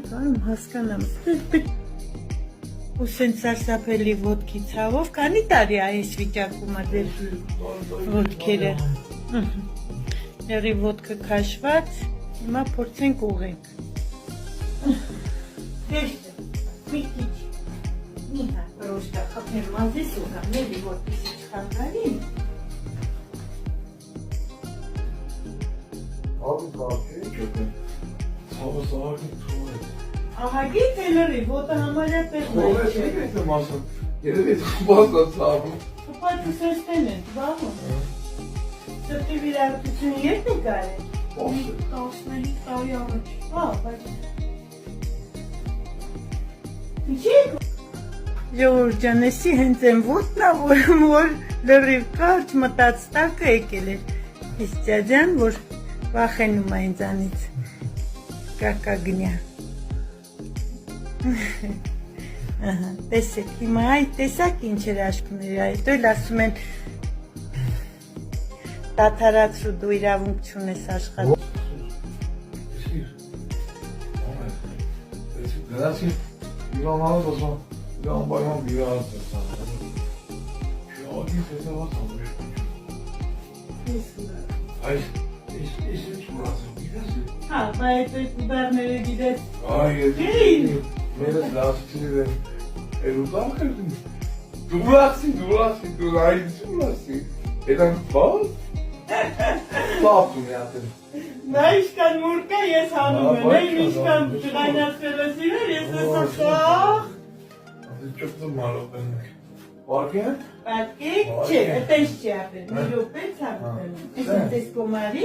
կարում հասկանամ, ու սենց սարսափելի ոտքի ցավով, քանի տարի է այս վիճակում է ձեր ոտքերը։ Եղի ոտքը քաշված, հիմա փորձենք ուղենք։ Դեշտը, մի քիչ, մի հատ պրոշկա խփեմ մազես ու կամ ելի ոտքիսի չխանգարին։ Abi kalkıyor kötü. Sabah sabah git tuvalet. Aha git elleri, vota hamarya pekme. Tuvalet ne bekle masum? Geri de tutmazsa sağım. Kapatı seslenin, var mı? Sırtı bir artısını yetme gari. Olsun. Olsun, hiç daha yavaş. Ha, bak. Çek. Ժողովուրդ էսի հենց են ոտն է, որ լրիվ կարճ մտած տակը եկել էր։ Իս ջաջան, որ վախենում է ինձանից կակագնյա։ Տեսեք, հիմա այդ տեսակ ինչ էր աշկուներ, այդ էլ ասում են դադարացրու դու իրավունք չունես աշխատել։ Gracias. İvan alır o zaman. İvan bayram bir ara sen. Şu an sese basalım. Hayır. Eşim çıkmasın. Gidersin. Ha, bayet kudarnere gider. Hayır. Değil. Meres lastikini ver. Elurdan kırdın. Dulasın. Dulasın. Eden bal. Ne yaptın ya sen? Նայիշկան մուրկա ես հանում եմ, նայիշկան չղայնացվելասին էր, ես ասախ։ Çok da marul benimle. Varken? Պատկեք չէ, այտենց չի ապել, մի ռոպե ցավտնում։ Ես ընտես կոմարի,